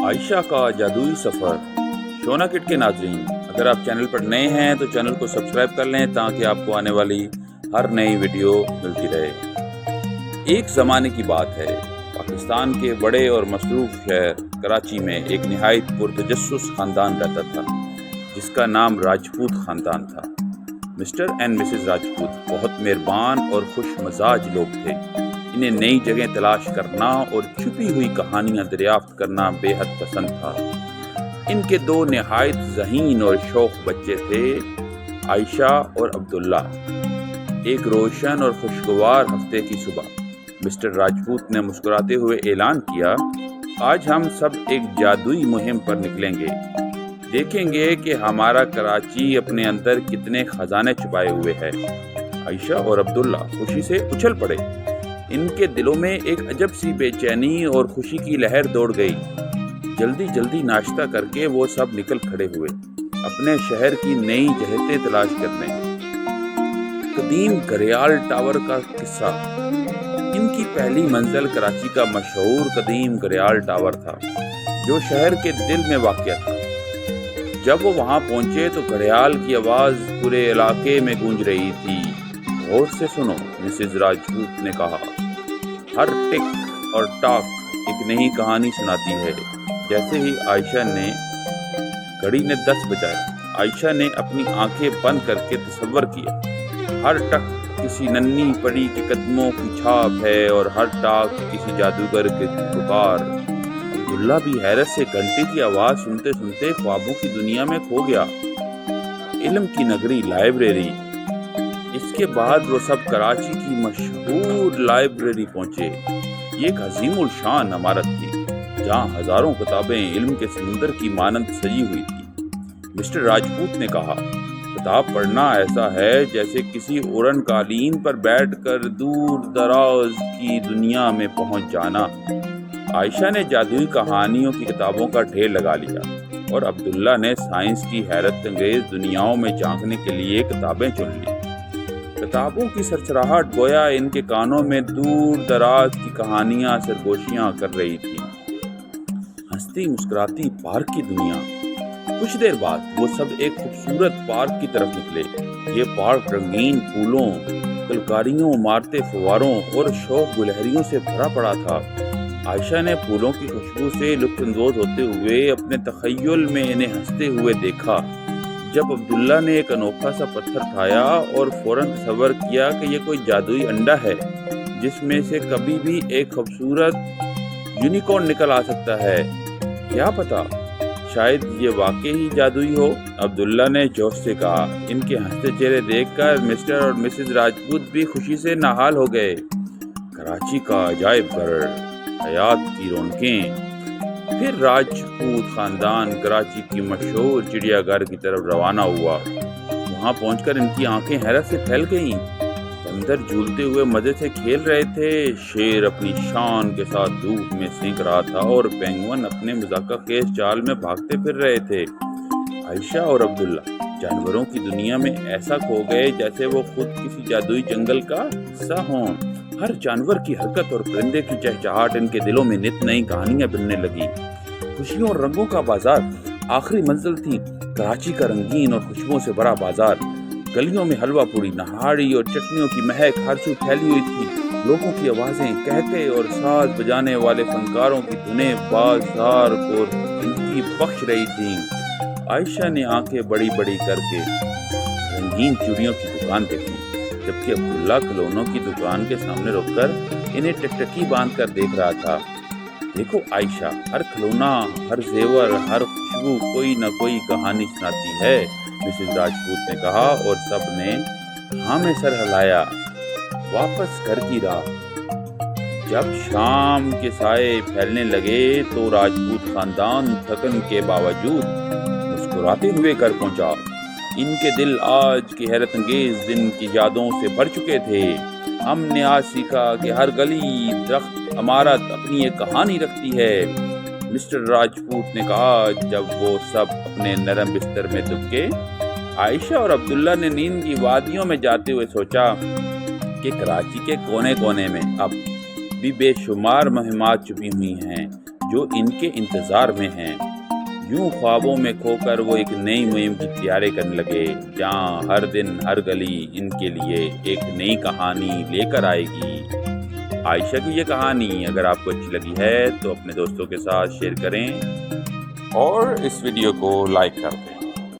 عائشہ کا جادوئی سفر۔ شونا کٹ کے ناظرین، اگر آپ چینل پر نئے ہیں تو چینل کو سبسکرائب کر لیں تاکہ آپ کو آنے والی ہر نئی ویڈیو ملتی رہے۔ ایک زمانے کی بات ہے، پاکستان کے بڑے اور مصروف شہر کراچی میں ایک نہایت پرتجسس خاندان رہتا تھا جس کا نام راجپوت خاندان تھا۔ مسٹر اینڈ مسز راجپوت بہت مہربان اور خوش مزاج لوگ تھے۔ انہیں نئی جگہیں تلاش کرنا اور چھپی ہوئی کہانیاں دریافت کرنا بے حد پسند تھا۔ ان کے دو نہایت ذہین اور شوخ بچے تھے، عائشہ اور عبداللہ۔ ایک روشن اور خوشگوار ہفتے کی صبح مسٹر راجپوت نے مسکراتے ہوئے اعلان کیا، آج ہم سب ایک جادوئی مہم پر نکلیں گے۔ دیکھیں گے کہ ہمارا کراچی اپنے اندر کتنے خزانے چھپائے ہوئے ہے۔ عائشہ اور عبداللہ خوشی سے اچھل پڑے۔ ان کے دلوں میں ایک عجب سی بے چینی اور خوشی کی لہر دوڑ گئی۔ جلدی جلدی ناشتہ کر کے وہ سب نکل کھڑے ہوئے اپنے شہر کی نئی جہتیں تلاش کرنے۔ قدیم گھڑیال ٹاور کا قصہ۔ ان کی پہلی منزل کراچی کا مشہور قدیم گھڑیال ٹاور تھا جو شہر کے دل میں واقع تھا۔ جب وہ وہاں پہنچے تو گھڑیال کی آواز پورے علاقے میں گونج رہی تھی۔ غور سے سنو، مسز راجپوت نے کہا، ہر ٹک اور ٹاک ایک نئی کہانی سناتی ہے۔ جیسے ہی عائشہ نے گھڑی نے 10 بجائے، عائشہ نے اپنی آنکھیں بند کر کے تصور کیا، ہر ٹک کسی ننھی پری کے قدموں کی چھاپ ہے اور ہر ٹاک کسی جادوگر کے پکار۔ عبداللہ بھی حیرت سے گھنٹی کی آواز سنتے سنتے خوابوں کی دنیا میں کھو گیا۔ علم کی نگری لائبریری۔ اس کے بعد وہ سب کراچی کی مشہور لائبریری پہنچے۔ یہ ایک عظیم الشان عمارت تھی جہاں ہزاروں کتابیں علم کے سمندر کی مانند سجی ہوئی تھی۔ مسٹر راجپوت نے کہا، کتاب پڑھنا ایسا ہے جیسے کسی اڑن قالین پر بیٹھ کر دور دراز کی دنیا میں پہنچ جانا۔ عائشہ نے جادوئی کہانیوں کی کتابوں کا ڈھیر لگا لیا اور عبداللہ نے سائنس کی حیرت انگیز دنیاؤں میں جھانکنے کے لیے کتابیں چن لی۔ کتابوں کی سرسراہٹ گویا ان کے کانوں میں دور دراز کی کہانیاں سرگوشیاں کر رہی تھی۔ ہنستی مسکراتی پارک کی دنیا۔ کچھ دیر بعد وہ سب ایک خوبصورت پارک کی طرف نکلے۔ یہ پارک رنگین پھولوں، کلکاریوں، مارتے فواروں اور شوق گلہریوں سے بھرا پڑا تھا۔ عائشہ نے پھولوں کی خوشبو سے لطف اندوز ہوتے ہوئے اپنے تخیل میں انہیں ہنستے ہوئے دیکھا۔ جب عبداللہ نے ایک انوکھا سا پتھر اٹھایا اور فوراً تصور کیا کہ یہ کوئی جادوئی انڈا ہے جس میں سے کبھی بھی ایک خوبصورت یونیکارن نکل آ سکتا ہے، کیا پتا شاید یہ واقعی ہی جادوئی ہو، عبداللہ نے جوش سے کہا۔ ان کے ہنستے چہرے دیکھ کر مسٹر اور مسز راجپوت بھی خوشی سے نہال ہو گئے۔ کراچی کا عجائب گھر، حیات کی رونقیں۔ پھر راجپوت خاندان کراچی کی مشہور چڑیا گھر کی طرف روانہ ہوا۔ وہاں پہنچ کر ان کی آنکھیں حیرت سے پھیل گئیں۔ بندر جھولتے ہوئے مزے سے کھیل رہے تھے، شیر اپنی شان کے ساتھ دھوپ میں سینک رہا تھا اور پینگوئن اپنے مذاکرہ خیز چال میں بھاگتے پھر رہے تھے۔ عائشہ اور عبداللہ جانوروں کی دنیا میں ایسا کھو گئے جیسے وہ خود کسی جادوئی جنگل کا حصہ ہوں۔ ہر جانور کی حرکت اور پرندے کی چہچہاٹ ان کے دلوں میں نت نئی کہانیاں بننے لگی۔ خوشیوں اور رنگوں کا بازار۔ آخری منزل تھی کراچی کا رنگین اور خوشبوؤں سے بھرا بازار۔ گلیوں میں حلوہ پوری، نہاری اور چٹنیوں کی مہک ہر سو پھیلی ہوئی تھی۔ لوگوں کی آوازیں، قہقہے اور ساز بجانے والے فنکاروں کی دھنیں بازار کو زندگی بخش رہی تھیں۔ عائشہ نے آنکھیں بڑی بڑی کر کے رنگین چوڑیوں کی دکان دیکھی، جبکہ عبداللہ کھلونوں کی دکان کے سامنے رک کر انہیں ٹکٹکی باندھ کر دیکھ رہا تھا۔ دیکھو عائشہ، ہر کھلونا، ہر زیور، ہر خوشبو کوئی نہ کوئی کہانی سناتی ہے، مسز راجپوت نے کہا اور سب نے ہاں میں سر ہلایا۔ واپس گھر کی راہ۔ جب شام کے سائے پھیلنے لگے تو راجپوت خاندان تھکن کے باوجود مسکراتے ہوئے گھر پہنچا۔ ان کے دل آج کی حیرت انگیز دن کی یادوں سے بھر چکے تھے۔ ہم نے آج سیکھا کہ ہر گلی، درخت، عمارت اپنی ایک کہانی رکھتی ہے، مسٹر راجپوت نے کہا جب وہ سب اپنے نرم بستر میں دبکے۔ عائشہ اور عبداللہ نے نیند کی وادیوں میں جاتے ہوئے سوچا کہ کراچی کے کونے کونے میں اب بھی بے شمار مہمات چھپی ہوئی ہیں جو ان کے انتظار میں ہیں۔ یوں خوابوں میں کھو کر وہ ایک نئی مہم کی تیاری کرنے لگے، جہاں ہر دن ہر گلی ان کے لیے ایک نئی کہانی لے کر آئے گی۔ عائشہ کی یہ کہانی اگر آپ کو اچھی لگی ہے تو اپنے دوستوں کے ساتھ شیئر کریں اور اس ویڈیو کو لائک کر دیں۔